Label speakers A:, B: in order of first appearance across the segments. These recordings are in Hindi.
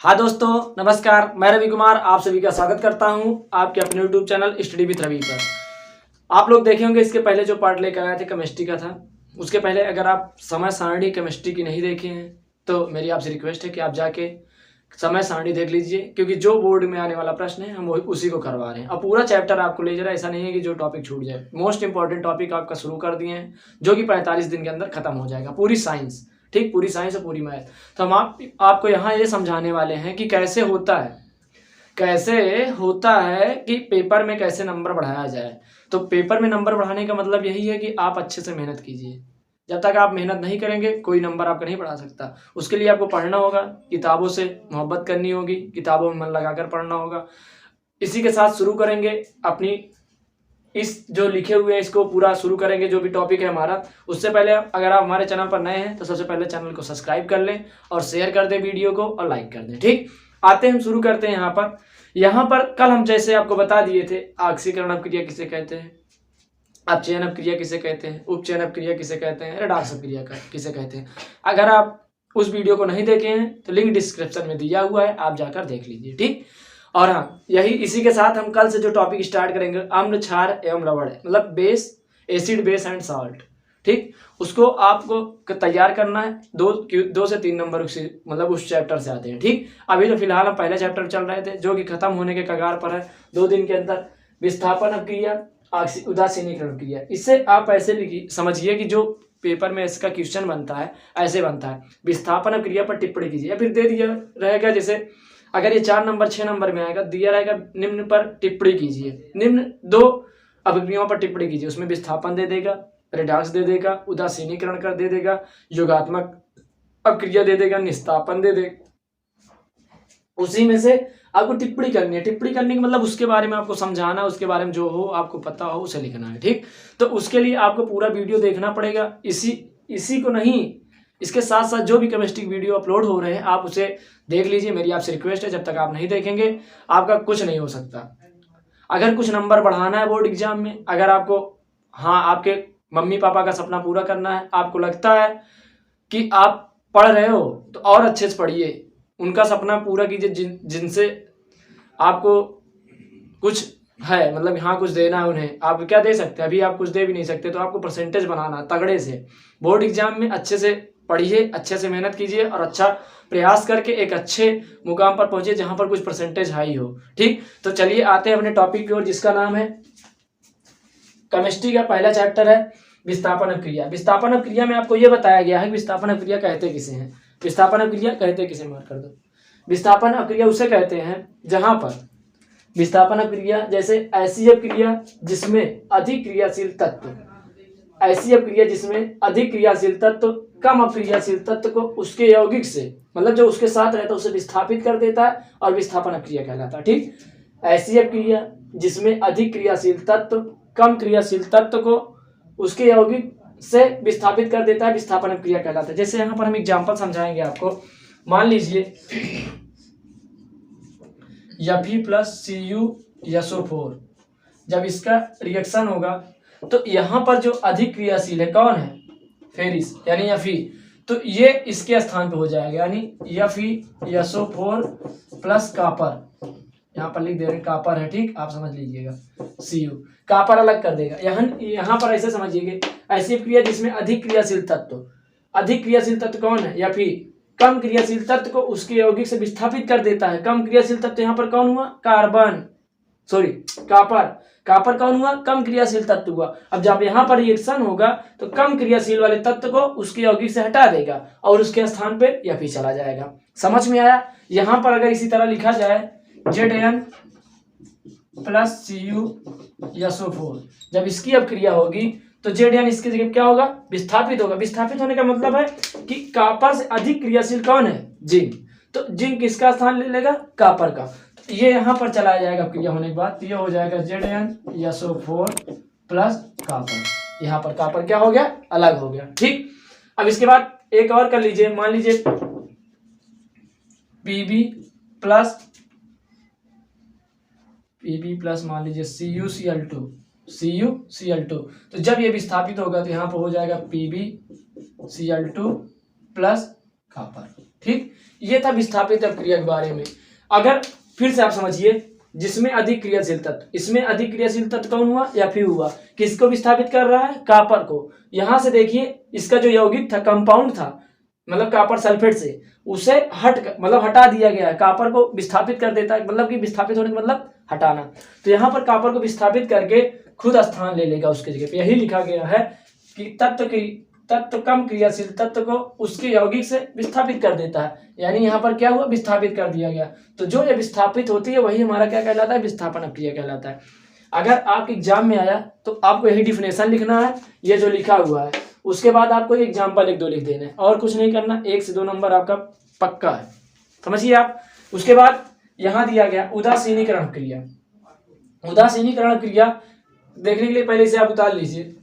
A: हाँ दोस्तों, नमस्कार। मैं रवि कुमार आप सभी का स्वागत करता हूँ आपके अपने YouTube channel study with Ravi पर। आप लोग देखे होंगे इसके पहले जो पार्ट लेकर आए थे केमिस्ट्री का था। उसके पहले अगर आप समय सारणी केमिस्ट्री की नहीं देखे हैं तो मेरी आपसे रिक्वेस्ट है कि आप जाके समय सारणी देख लीजिए, क्योंकि जो बोर्ड में आने वाला प्रश्न है हम उसी को करवा रहे हैं। अब पूरा चैप्टर आपको ले जा रहा है, ऐसा नहीं है कि जो टॉपिक छूट जाए। मोस्ट इंपॉर्टेंट टॉपिक आपका शुरू कर दिए हैं जो कि 45 दिन के अंदर खत्म हो जाएगा। पूरी साइंस, ठीक, पूरी साइंस और पूरी मैथ। तो हम आपको यहाँ ये समझाने वाले हैं कि कैसे होता है कि पेपर में कैसे नंबर बढ़ाया जाए। तो पेपर में नंबर बढ़ाने का मतलब यही है कि आप अच्छे से मेहनत कीजिए। जब तक आप मेहनत नहीं करेंगे कोई नंबर आपका नहीं बढ़ा सकता। उसके लिए आपको पढ़ना होगा, किताबों से मोहब्बत करनी होगी, किताबों में मन लगाकर पढ़ना होगा। इसी के साथ शुरू करेंगे अपनी इस जो लिखे हुए हैं इसको पूरा शुरू करेंगे, जो भी टॉपिक है हमारा। उससे पहले अगर आप हमारे चैनल पर नए हैं तो सबसे पहले चैनल को सब्सक्राइब कर लें और शेयर कर दें वीडियो को और लाइक कर दें। ठीक, आते हैं, हम शुरू करते हैं। यहाँ पर कल हम जैसे आपको बता दिए थे, ऑक्सीकरण अपक्रिया किसे कहते हैं, अपचयन अपक्रिया किसे कहते हैं, उपचयन अपक्रिया किसे कहते हैं, रेडॉक्स अपक्रिया किसे कहते हैं। अगर आप उस वीडियो को नहीं देखे हैं तो लिंक डिस्क्रिप्शन में दिया हुआ है, आप जाकर देख लीजिए। ठीक, और हाँ, इसी के साथ हम कल से जो टॉपिक स्टार्ट करेंगे, अम्ल, क्षार एवं लवण, मतलब base, acid, base and salt. ठीक, उसको आपको तैयार करना है। दो से तीन नंबर मतलब उस चैप्टर से आते हैं। ठीक, अभी तो फिलहाल हम पहले चैप्टर चल रहे थे जो कि खत्म होने के कगार पर है। 2 दिन के अंदर विस्थापन अपक्रिया, उदासीनीकरण क्रिया। इससे आप ऐसे समझिए कि जो पेपर में इसका क्वेश्चन बनता है ऐसे बनता है, विस्थापन अपक्रिया पर टिप्पणी कीजिए। या फिर दे दिया रहेगा, जैसे अगर ये 4 नंबर 6 नंबर में आएगा, दिया रहेगा निम्न पर टिप्पणी कीजिए, निम्न 2 अपक्रियाओं पर टिप्पणी कीजिए। उसमें विस्थापन दे देगा, रेडॉक्स दे देगा, उदासीनीकरण कर दे देगा, योगात्मक अपक्रिया दे देगा, निस्तापन दे देगा। उसी में से आपको टिप्पणी करनी है। टिप्पणी करने का मतलब उसके बारे में आपको समझाना, उसके बारे में जो हो आपको पता हो उसे लिखना है। ठीक, तो उसके लिए आपको पूरा वीडियो देखना पड़ेगा। इसी को नहीं, इसके साथ साथ जो भी केमिस्ट्री वीडियो अपलोड हो रहे हैं आप उसे देख लीजिए। मेरी आपसे रिक्वेस्ट है, जब तक आप नहीं देखेंगे आपका कुछ नहीं हो सकता। अगर कुछ नंबर बढ़ाना है बोर्ड एग्जाम में, अगर आपको आपके मम्मी पापा का सपना पूरा करना है, आपको लगता है कि आप पढ़ रहे हो तो और अच्छे से पढ़िए, उनका सपना पूरा कीजिए जिनसे आपको कुछ है, मतलब कुछ देना है उन्हें। आप क्या दे सकते हैं, अभी आप कुछ दे भी नहीं सकते, तो आपको परसेंटेज बनाना तगड़े से। बोर्ड एग्जाम में अच्छे से पढ़िए, अच्छे से मेहनत कीजिए और अच्छा प्रयास करके एक अच्छे मुकाम पर पहुंचे जहां पर कुछ परसेंटेज हाई हो। ठीक, तो चलिए आते हैं अपने टॉपिक की ओर, जिसका नाम है केमिस्ट्री का पहला चैप्टर है विस्थापन अपक्रिया। विस्थापन अपक्रिया में आपको यह बताया गया है कि विस्थापन अपक्रिया कहते किसे हैं। विस्थापन अपक्रिया कहते किसे, मार्क कर दो। विस्थापन अपक्रिया उसे कहते हैं जहां पर विस्थापन अपक्रिया, जैसे ऐसी अपक्रिया जिसमें अधिक क्रियाशील तत्व, ऐसी अपक्रिया जिसमें अधिक क्रियाशील तत्व कम अक्रियाशील तत्व को उसके यौगिक से, मतलब जो उसके साथ रहता है उसे विस्थापित कर देता है और विस्थापन अपक्रिया कहलाता है। ठीक, ऐसी अपक्रिया जिसमें अधिक क्रियाशील तत्व कम क्रियाशील तत्व को उसके यौगिक से विस्थापित कर देता है, विस्थापन अपक्रिया कहलाता है। जैसे यहाँ पर हम एग्जाम्पल समझाएंगे आपको। मान लीजिए Fe+Cu जब इसका रिएक्शन होगा तो यहाँ पर जो अधिक क्रियाशील है कौन है, फेरिस यानी Fe, तो ये इसके स्थान पे हो जाएगा, यानी FeSO4 प्लस कापर। यहाँ पर लिख दे रहे हैं कापर है। ठीक, आप समझ लीजिएगा, Cu कापर अलग कर देगा। यहाँ पर ऐसे समझिएगा, ऐसी क्रिया जिसमें अधिक क्रियाशील तत्व कौन है, Fe, कम क्रियाशील तत्व को उसके यौगिक से विस्थापित कर देता है। कम क्रियाशील तत्व यहाँ पर कौन हुआ, कापर कौन हुआ, कम क्रियाशील तत्व हुआ। अब जब यहाँ पर रिएक्शन होगा तो कम क्रियाशील वाले तत्व को उसके यौगिक से हटा देगा और उसके स्थान पे Fe चला जाएगा। समझ में आया। यहाँ पर अगर इसी तरह लिखा जाए Zn+Cu+SO4, जब इसकी अपक्रिया होगी तो Zn इसकी जगह क्या होगा, विस्थापित होगा। विस्थापित होने का मतलब है कि कापर से अधिक क्रियाशील कौन है, जिंक, तो जिंक किसका स्थान ले लेगा, कापर का। तो ये यहाँ पर चलाया जाएगा क्रिया होने के बाद, ये हो जाएगा ZnSO4 प्लस कापर। यहाँ पर कापर क्या हो गया, अलग हो गया। ठीक, अब इसके बाद एक और कर लीजिए। मान लीजिए Pb प्लस मान लीजिए CuCl2, तो जब ये विस्थापित होगा तो यहाँ पर हो जाएगा PbCl2 प्लस कापर। ठीक, ये था विस्थापित अपक्रिया के बारे में। अगर फिर से आप समझिए, जिसमें अधिक क्रियाशील तत्व, इसमें अधिक क्रियाशील तत्व कौन हुआ, Fe हुआ। किसको विस्थापित कर रहा है, कॉपर को। यहां से देखिए इसका जो यौगिक था, कंपाउंड था, मतलब कॉपर सल्फेट से, उसे हटा दिया गया है। कॉपर को विस्थापित कर देता है, मतलब कि विस्थापित होने का मतलब हटाना। तो यहाँ पर कॉपर को विस्थापित करके खुद स्थान ले लेगा उसके जगह पे। यही लिखा गया है कि तत्व कम क्रियाशील तत्व को उसके यौगिक से विस्थापित कर देता है। यानी यहाँ पर क्या हुआ, विस्थापित कर दिया गया। तो जो ये विस्थापित होती है वही हमारा क्या कहलाता है, विस्थापन अपक्रिया कहलाता है। अगर आपके एग्जाम में आया तो आपको यही डिफिनेशन लिखना है, ये जो लिखा हुआ है। उसके बाद आपको एग्जाम्पल 1-2 लिख देना है और कुछ नहीं करना। 1 से 2 नंबर आपका पक्का है, समझिए आप। उसके बाद यहाँ दिया गया उदासीनीकरण क्रिया। उदासीनीकरण क्रिया देखने के लिए पहले इसे आप उतार लीजिए।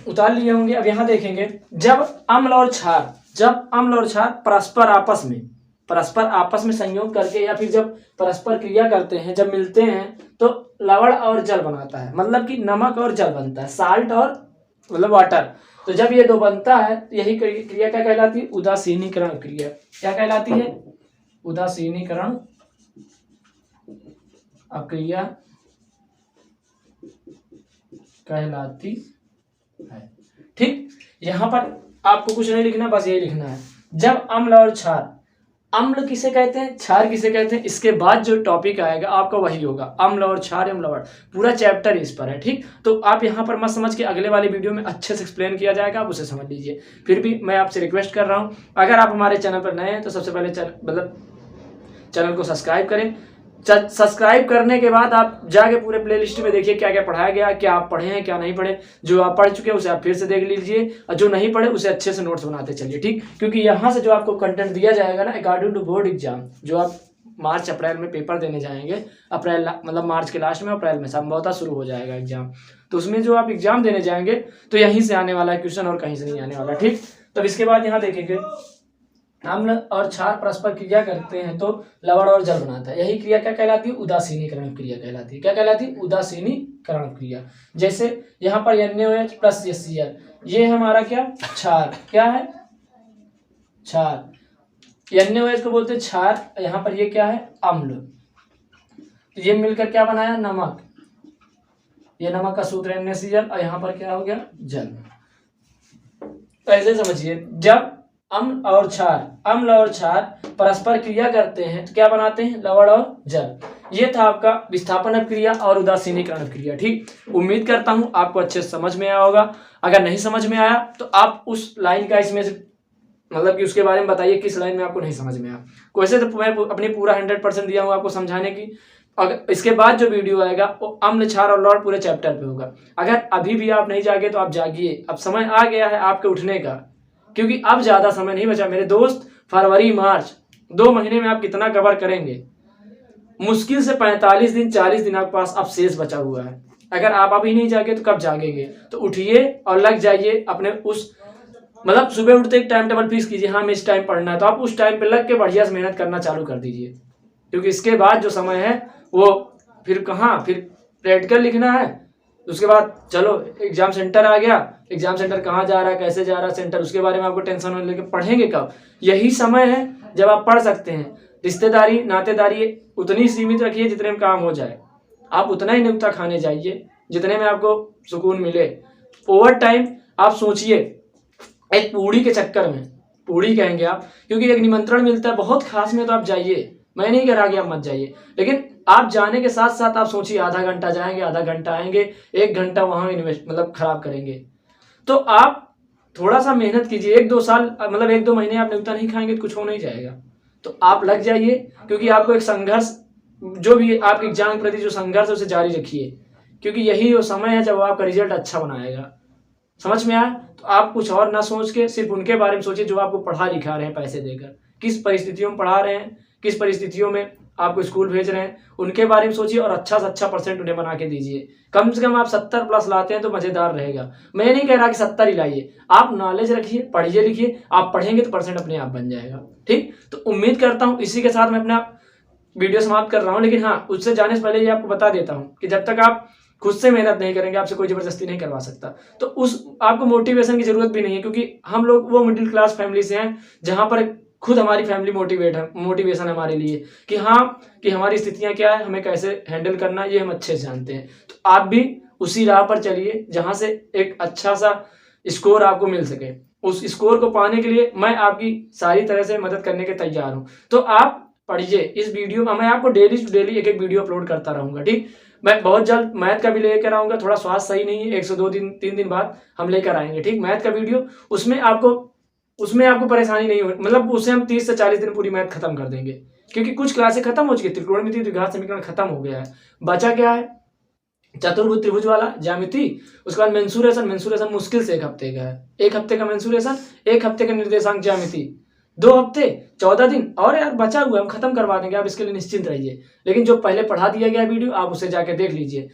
A: उतार लिए होंगे। अब यहाँ देखेंगे, जब अम्ल और क्षार परस्पर आपस में संयोग करके या फिर जब परस्पर क्रिया करते हैं, जब मिलते हैं तो लवण और जल बनाता है, मतलब कि नमक और जल बनता है, साल्ट और मतलब वाटर। तो जब ये दो बनता है तो यही क्रिया क्या कहलाती है, उदासीनीकरण क्रिया। क्या कहलाती है, उदासीनीकरण अक्रिया कहलाती है। ठीक, यहां पर आपको कुछ नहीं लिखना, बस यही लिखना है। जब अम्ल और क्षार, अम्ल किसे कहते हैं, क्षार किसे कहते हैं, इसके बाद जो टॉपिक आएगा आपका वही होगा, अम्ल और क्षार अम्लवण, पूरा चैप्टर इस पर है। ठीक, तो आप यहाँ पर मत समझ के अगले वाले वीडियो में अच्छे से एक्सप्लेन किया जाएगा, आप उसे समझ लीजिए। फिर भी मैं आपसे रिक्वेस्ट कर रहा हूँ, अगर आप हमारे चैनल पर नए हैं तो सबसे पहले चैनल को सब्सक्राइब करें। सब्सक्राइब करने के बाद आप जाके पूरे प्लेलिस्ट में देखिए क्या क्या पढ़ाया गया, क्या आप पढ़े हैं क्या नहीं पढ़े। जो आप पढ़ चुके हैं उसे आप फिर से देख लीजिए, और जो नहीं पढ़े उसे अच्छे से नोट्स बनाते चलिए। ठीक, क्योंकि यहाँ से जो आपको कंटेंट दिया जाएगा ना, अकॉर्डिंग टू बोर्ड एग्जाम, जो आप मार्च अप्रैल में पेपर देने जाएंगे, अप्रैल मतलब मार्च के लास्ट में, अप्रैल में संभवतः शुरू हो जाएगा एग्जाम, तो उसमें जो आप एग्जाम देने जाएंगे तो यहीं से आने वाला है क्वेश्चन और कहीं से नहीं आने वाला। ठीक, तब इसके बाद यहाँ देखेंगे, अम्ल और क्षार परस्पर क्रिया करते हैं तो लवण और जल बनाता है। यही क्रिया क्या कहलाती है, उदासीनीकरण क्रिया कहलाती है। क्या कहलाती है, उदासीनीकरण क्रिया। जैसे यहाँ पर NaOH प्लस HCl, ये हमारा क्या, क्षार, क्या है, क्षार। NaOH को बोलते हैं क्षार, यहाँ पर ये क्या है, अम्ल। तो ये मिलकर क्या बनाया, नमक। ये नमक का सूत्र NaCl, और यहाँ पर क्या हो गया, जल। ऐसे समझिए, जब अम्ल और क्षार परस्पर क्रिया करते हैं तो क्या बनाते हैं, लवण और जल। ये था आपका विस्थापन अपक्रिया और उदासीनीकरण अपक्रिया। ठीक, उम्मीद करता हूं आपको अच्छे से समझ में आया होगा। अगर नहीं समझ में आया तो आप उस लाइन का इसमें से मतलब कि उसके बारे में बताइए किस लाइन में आपको नहीं समझ में आया। वैसे तो मैं अपनी पूरा 100% दिया हूँ आपको समझाने की। अगर इसके बाद जो वीडियो आएगा वो अम्ल, क्षार और लवण पूरे चैप्टर पे होगा। अगर अभी भी आप नहीं जागे तो आप जागिए, अब समय आ गया है आपके उठने का, क्योंकि अब ज्यादा समय नहीं बचा मेरे दोस्त। फरवरी मार्च 2 महीने में आप कितना कवर करेंगे, मुश्किल से 45 दिन 40 दिन आपके पास अब शेष बचा हुआ है। अगर आप अभी नहीं जागे तो कब जागेंगे। तो उठिए और लग जाइए अपने उस मतलब सुबह उठते एक टाइम टेबल फिक्स कीजिए, हाँ मैं इस टाइम पढ़ना है, तो आप उस टाइम पे लग के बढ़िया से मेहनत करना चालू कर दीजिए। क्योंकि इसके बाद जो समय है वो फिर प्रैक्टिकल लिखना है, उसके बाद चलो एग्जाम सेंटर आ गया, एग्जाम सेंटर कहाँ जा रहा है, कैसे जा रहा है सेंटर, उसके बारे में आपको टेंशन होने लगे। पढ़ेंगे कब, यही समय है जब आप पढ़ सकते हैं। रिश्तेदारी नातेदारी उतनी सीमित रखिए जितने में काम हो जाए, आप उतना ही नुक्ता खाने जाइए जितने में आपको सुकून मिले। ओवर टाइम आप सोचिए, एक पूड़ी के चक्कर में, पूड़ी कहेंगे आप क्योंकि एक निमंत्रण मिलता है बहुत खास में, तो आप जाइए, मैं नहीं कह रहा कि आप मत जाइए, लेकिन आप जाने के साथ साथ आप सोचिए आधा घंटा जाएंगे, आधा घंटा आएंगे, 1 घंटा वहां इन्वेस्ट मतलब खराब करेंगे। तो आप थोड़ा सा मेहनत कीजिए, 1-2 साल मतलब 1-2 महीने आप नुक्ता नहीं खाएंगे तो कुछ हो नहीं जाएगा। तो आप लग जाइए, क्योंकि आपको एक संघर्ष, जो भी आपके एग्जाम के प्रति जो संघर्ष है उसे जारी रखिए, क्योंकि यही वो समय है जब आपका रिजल्ट अच्छा बनाएगा। समझ में आया? तो आप कुछ और ना सोच के सिर्फ उनके बारे में सोचिए जो आपको पढ़ा लिखा रहे हैं पैसे देकर, किस परिस्थितियों में पढ़ा रहे हैं, किस परिस्थितियों में आपको स्कूल भेज रहे हैं, उनके बारे में सोचिए और अच्छा से अच्छा परसेंट उन्हें बना के दीजिए। कम से कम आप 70 प्लस लाते हैं तो मजेदार रहेगा। मैं नहीं कह रहा कि 70 ही लाइए, आप नॉलेज रखिए, पढ़िए लिखिए, आप पढ़ेंगे तो परसेंट अपने आप बन जाएगा। ठीक, तो उम्मीद करता हूँ इसी के साथ मैं अपना वीडियो समाप्त कर रहा हूँ। लेकिन हाँ, उससे जाने से पहले ये आपको बता देता हूँ कि जब तक आप खुद से मेहनत नहीं करेंगे, आपसे कोई ज़बरदस्ती नहीं करवा सकता। तो उस आपको मोटिवेशन की ज़रूरत भी नहीं है, क्योंकि हम लोग वो मिडिल क्लास फैमिली से हैं जहाँ पर खुद हमारी फैमिली मोटिवेशन है हमारे लिए कि हाँ, कि हमारी स्थितियाँ क्या है, हमें कैसे हैंडल करना है, ये हम अच्छे से जानते हैं। तो आप भी उसी राह पर चलिए जहाँ से एक अच्छा सा स्कोर आपको मिल सके। उस स्कोर को पाने के लिए मैं आपकी सारी तरह से मदद करने के तैयार हूँ। तो आप पढ़िए इस वीडियो में, मैं आपको डेली टू डेली एक-एक वीडियो अपलोड करता रहूँगा, ठीक? मैं बहुत जल्द मैथ का भी लेकर आऊँगा, थोड़ा स्वास्थ्य सही नहीं है, 1 से 2 दिन 3 दिन बाद हम लेकर आएँगे, ठीक? मैथ का वीडियो, उसमें आपको परेशानी नहीं होगी, मतलब उससे हम 30 से 40 दिन पूरी मैथ खत्म कर देंगे, क्योंकि कुछ क्लासें खत्म हो चुकी है, त्रिकोणमिति, द्विघात समीकरण खत्म हो गया है। बचा क्या है? चतुर्भुज त्रिभुज वाला ज्यामिति, उसके बाद मेंसुरेशन मुश्किल से 1 हफ्ते का है। 1 हफ्ते का मेंसुरेशन, 1 हफ्ते का निर्देशांक ज्यामिति, 2 हफ्ते 14 दिन और यार बचा हुआ है, हम खत्म करवा देंगे, आप इसके लिए निश्चिंत रहिए। लेकिन जो पहले पढ़ा दिया गया वीडियो आप उसे जाके देख लीजिए।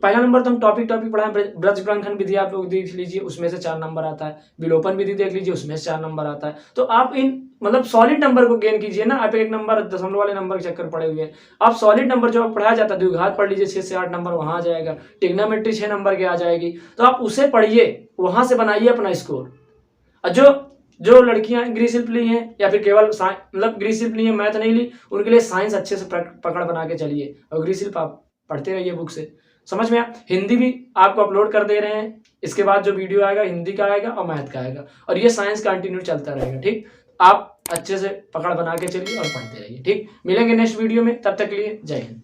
A: पहला नंबर तो हम टॉपिक पढ़ाएं, ब्रज गुणनखंड विधि आप लोग देख लीजिए, उसमें से 4 नंबर आता है। विलोपन विधि देख लीजिए, उसमें से 4 नंबर आता है। तो आप इन मतलब सॉलिड नंबर को गेन कीजिए ना, आप 1 नंबर दशमलव वाले नंबर के चक्कर पड़े हुए हैं। आप सॉलिड नंबर जो पढ़ाया जाता है, द्विघात पढ़ लीजिए, 6 से 8 नंबर वहां आ जाएगा। ट्रिग्नोमेट्री 6 नंबर के आ जाएगी, तो आप उसे पढ़िए, वहां से बनाइए अपना स्कोर। और जो लड़कियां गृह शिल्प ली हैं या फिर केवल मतलब गृह शिल्प ली है, मैथ नहीं ली, उनके लिए साइंस अच्छे से पकड़ बना के चलिए, और गृह शिल्प आप पढ़ते रहिए बुक से। समझ में हिंदी भी आपको अपलोड कर दे रहे हैं, इसके बाद जो वीडियो आएगा हिंदी का आएगा और मैथ का आएगा, और ये साइंस कंटिन्यू चलता रहेगा, ठीक? आप अच्छे से पकड़ बना के चलिए और पढ़ते रहिए, ठीक? मिलेंगे नेक्स्ट वीडियो में, तब तक के लिए जय हिंद।